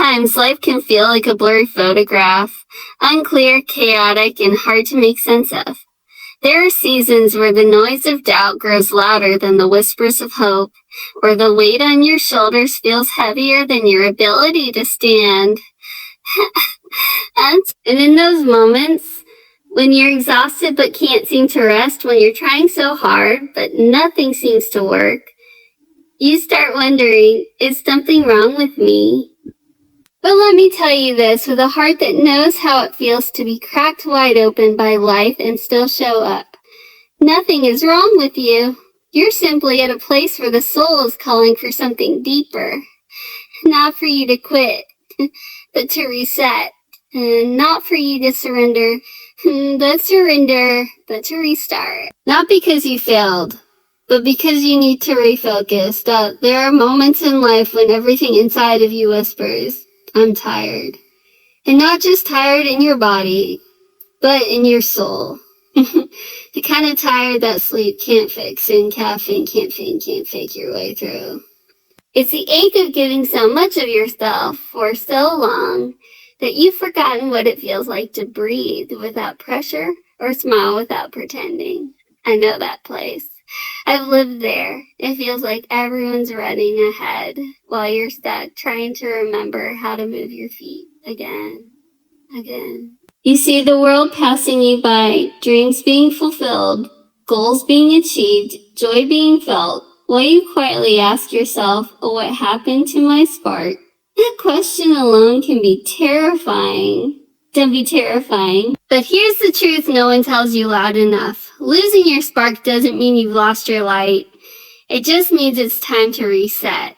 Sometimes life can feel like a blurry photograph, unclear, chaotic, and hard to make sense of. There are seasons where the noise of doubt grows louder than the whispers of hope, where the weight on your shoulders feels heavier than your ability to stand. And in those moments, when you're exhausted but can't seem to rest, when you're trying so hard but nothing seems to work, you start wondering, is something wrong with me? But let me tell you this, with a heart that knows how it feels to be cracked wide open by life and still show up. Nothing is wrong with you. You're simply at a place where the soul is calling for something deeper. Not for you to quit, but to reset. And not for you to surrender, but to restart. Not because you failed, but because you need to refocus. That there are moments in life when everything inside of you whispers, I'm tired. And not just tired in your body, but in your soul. The kind of tired that sleep can't fix and caffeine can't fake your way through. It's the ache of giving so much of yourself for so long that you've forgotten what it feels like to breathe without pressure or smile without pretending. I know that place. I've lived there. It feels like everyone's running ahead while you're stuck trying to remember how to move your feet again. You see the world passing you by, dreams being fulfilled, goals being achieved, joy being felt, while you quietly ask yourself, what happened to my spark? That question alone can be terrifying. But here's the truth no one tells you loud enough. Losing your spark doesn't mean you've lost your light. It just means it's time to reset,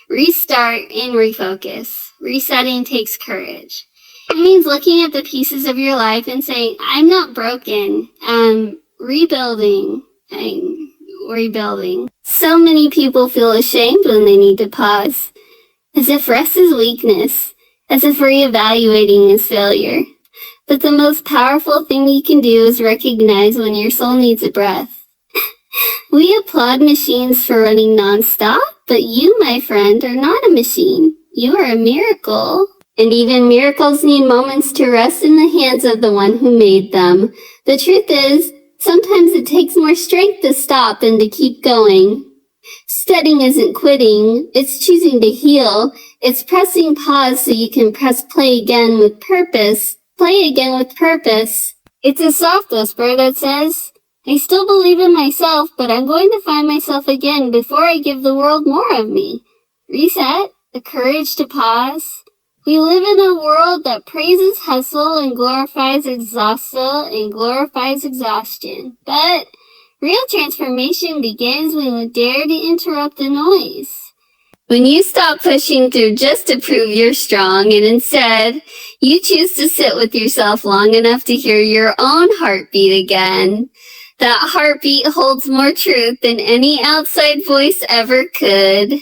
restart, and refocus. Resetting takes courage. It means looking at the pieces of your life and saying, I'm not broken. I'm rebuilding. So many people feel ashamed when they need to pause, as if rest is weakness, as if reevaluating is failure. But the most powerful thing you can do is recognize when your soul needs a breath. We applaud machines for running nonstop, but you, my friend, are not a machine. You are a miracle. And even miracles need moments to rest in the hands of the one who made them. The truth is, sometimes it takes more strength to stop than to keep going. Studying isn't quitting, it's choosing to heal. It's pressing pause so you can press play again with purpose. It's a soft whisper that says, I still believe in myself, but I'm going to find myself again before I give the world more of me. Reset, the courage to pause. We live in a world that praises hustle and glorifies exhaustion. But real transformation begins when we dare to interrupt the noise. When you stop pushing through just to prove you're strong and instead you choose to sit with yourself long enough to hear your own heartbeat again. That heartbeat holds more truth than any outside voice ever could.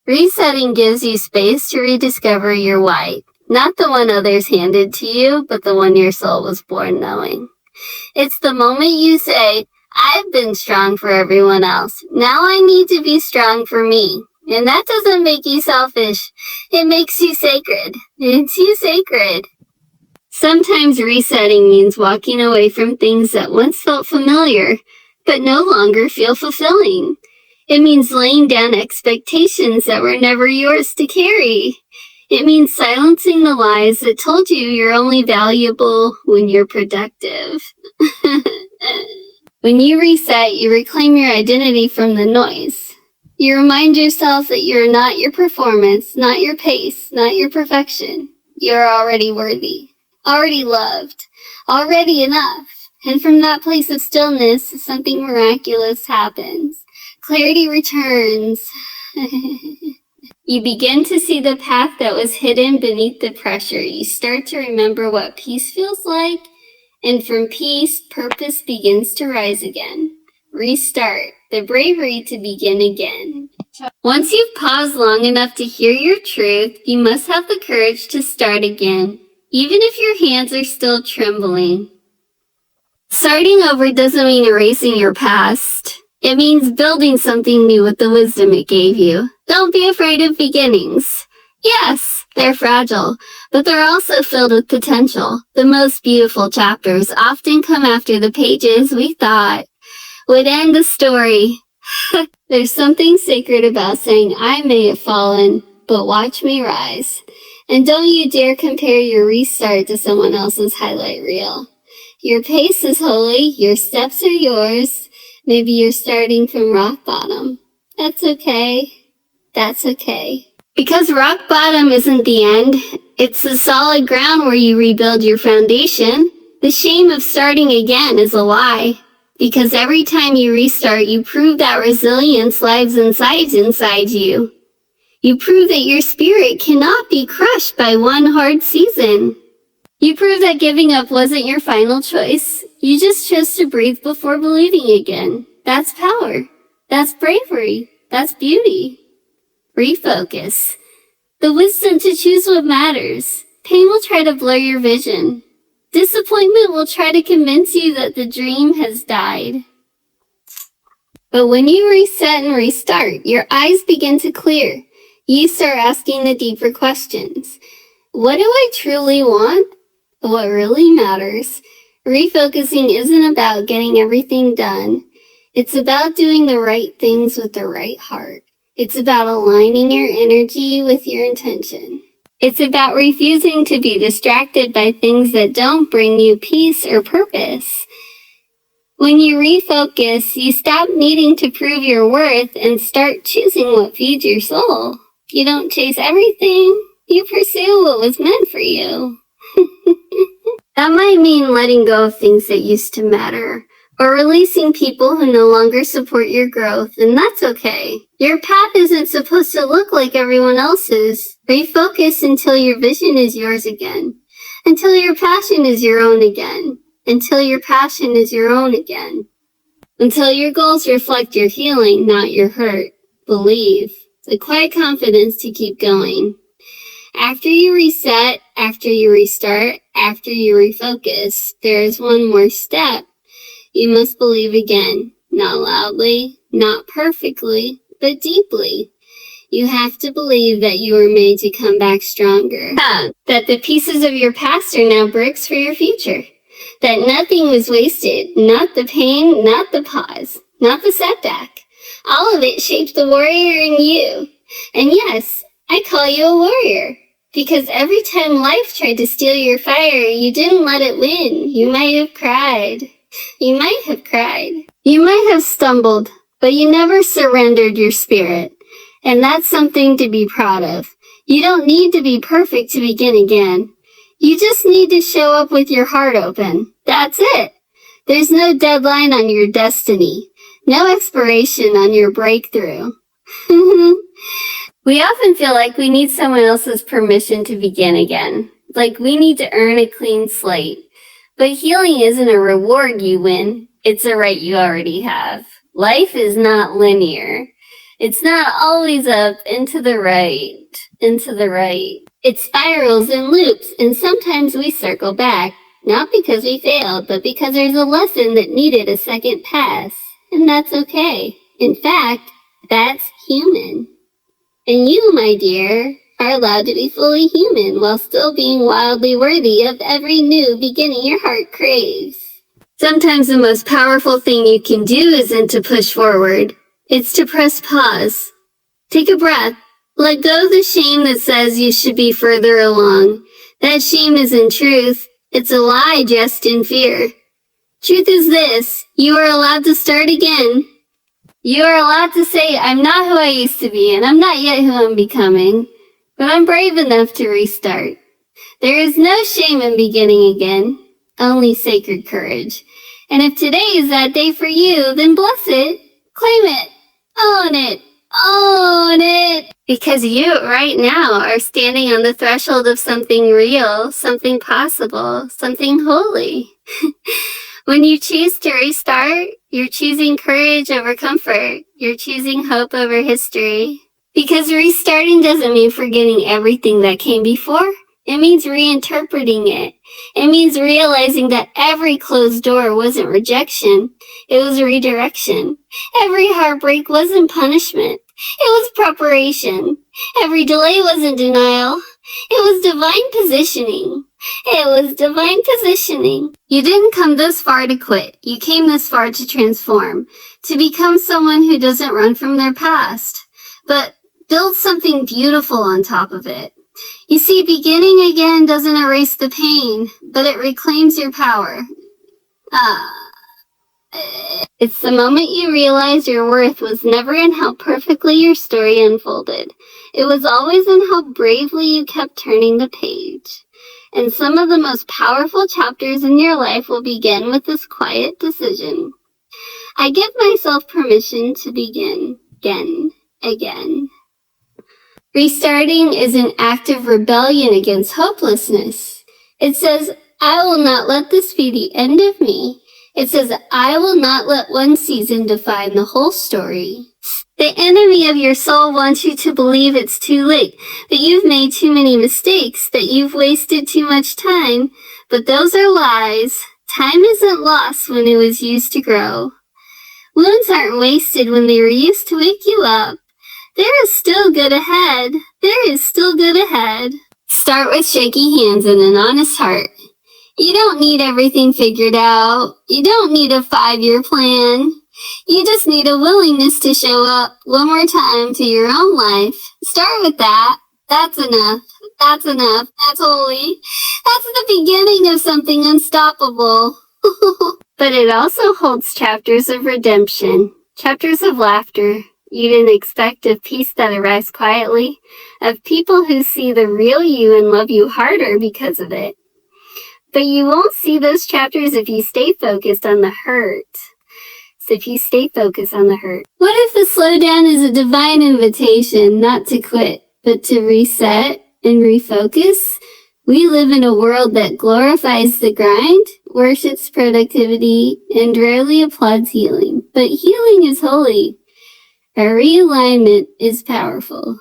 Resetting gives you space to rediscover your why. Not the one others handed to you, but the one your soul was born knowing. It's the moment you say, I've been strong for everyone else. Now I need to be strong for me. And that doesn't make you selfish. It makes you sacred. It's you sacred. Sometimes resetting means walking away from things that once felt familiar, but no longer feel fulfilling. It means laying down expectations that were never yours to carry. It means silencing the lies that told you you're only valuable when you're productive. When you reset, you reclaim your identity from the noise. You remind yourself that you're not your performance, not your pace, not your perfection. You're already worthy, already loved, already enough. And from that place of stillness, something miraculous happens. Clarity returns. You begin to see the path that was hidden beneath the pressure. You start to remember what peace feels like. And from peace, purpose begins to rise again. Restart, the bravery to begin again. Once you've paused long enough to hear your truth, you must have the courage to start again, even if your hands are still trembling. Starting over doesn't mean erasing your past. It means building something new with the wisdom it gave you. Don't be afraid of beginnings. Yes, They're fragile, but they're also filled with potential. The most beautiful chapters often come after the pages we thought would end the story. There's something sacred about saying, I may have fallen, but watch me rise. And don't you dare compare your restart to someone else's highlight reel. Your pace is holy, your steps are yours. Maybe you're starting from rock bottom. That's okay. That's okay. Because rock bottom isn't the end, it's the solid ground where you rebuild your foundation. The shame of starting again is a lie. Because every time you restart, you prove that resilience lives inside you. You prove that your spirit cannot be crushed by one hard season. You prove that giving up wasn't your final choice. You just chose to breathe before believing again. That's power. That's bravery. That's beauty. Refocus. The wisdom to choose what matters. Pain will try to blur your vision. Disappointment will try to convince you that the dream has died. But when you reset and restart, your eyes begin to clear. You start asking the deeper questions. What do I truly want? What really matters? Refocusing isn't about getting everything done. It's about doing the right things with the right heart. It's about aligning your energy with your intention. It's about refusing to be distracted by things that don't bring you peace or purpose. When you refocus, you stop needing to prove your worth and start choosing what feeds your soul. You don't chase everything. You pursue what was meant for you. That might mean letting go of things that used to matter, or releasing people who no longer support your growth, and that's okay. Your path isn't supposed to look like everyone else's. Refocus until your vision is yours again. Until your passion is your own again. Until your passion is your own again. Until your goals reflect your healing, not your hurt. Believe. The quiet confidence to keep going. After you reset, after you restart, after you refocus, there is one more step. You must believe again, not loudly, not perfectly, but deeply. You have to believe that you were made to come back stronger. That the pieces of your past are now bricks for your future. That nothing was wasted, not the pain, not the pause, not the setback. All of it shaped the warrior in you. And yes, I call you a warrior. Because every time life tried to steal your fire, you didn't let it win. You might have cried. You might have cried. You might have stumbled, but you never surrendered your spirit. And that's something to be proud of. You don't need to be perfect to begin again. You just need to show up with your heart open. That's it. There's no deadline on your destiny. No expiration on your breakthrough. We often feel like we need someone else's permission to begin again. Like we need to earn a clean slate. But healing isn't a reward you win. It's a right you already have. Life is not linear. It's not always up and to the right, and to the right. It spirals and loops, and sometimes we circle back. Not because we failed, but because there's a lesson that needed a second pass. And that's okay. In fact, that's human. And you, my dear, are allowed to be fully human while still being wildly worthy of every new beginning your heart craves. Sometimes the most powerful thing you can do isn't to push forward. It's to press pause. Take a breath. Let go of the shame that says you should be further along. That shame isn't truth. It's a lie dressed in fear. Truth is this. You are allowed to start again. You are allowed to say, I'm not who I used to be, and I'm not yet who I'm becoming, but I'm brave enough to restart. There is no shame in beginning again, only sacred courage. And if today is that day for you, then bless it, claim it, own it, own it. Because you, right now, are standing on the threshold of something real, something possible, something holy. When you choose to restart, you're choosing courage over comfort. You're choosing hope over history. Because restarting doesn't mean forgetting everything that came before. It means reinterpreting it. It means realizing that every closed door wasn't rejection. It was redirection. Every heartbreak wasn't punishment. It was preparation. Every delay wasn't denial. It was divine positioning. It was divine positioning. You didn't come this far to quit. You came this far to transform, to become someone who doesn't run from their past, but build something beautiful on top of it. You see, beginning again doesn't erase the pain, but it reclaims your power. It's the moment you realize your worth was never in how perfectly your story unfolded. It was always in how bravely you kept turning the page. And some of the most powerful chapters in your life will begin with this quiet decision. I give myself permission to begin again. Restarting is an act of rebellion against hopelessness. It says, I will not let this be the end of me. It says, I will not let one season define the whole story. The enemy of your soul wants you to believe it's too late, that you've made too many mistakes, that you've wasted too much time, but those are lies. Time isn't lost when it was used to grow. Wounds aren't wasted when they were used to wake you up. There is still good ahead. There is still good ahead. Start with shaky hands and an honest heart. You don't need everything figured out. You don't need a 5-year plan. You just need a willingness to show up one more time to your own life. Start with that. That's enough. That's enough. That's holy. That's the beginning of something unstoppable. But it also holds chapters of redemption, chapters of laughter you didn't expect, of peace that arrives quietly, of people who see the real you and love you harder because of it. But you won't see those chapters if you stay focused on the hurt. What if the slowdown is a divine invitation not to quit, but to reset and refocus? We live in a world that glorifies the grind, worships productivity, and rarely applauds healing. But healing is holy. A realignment is powerful.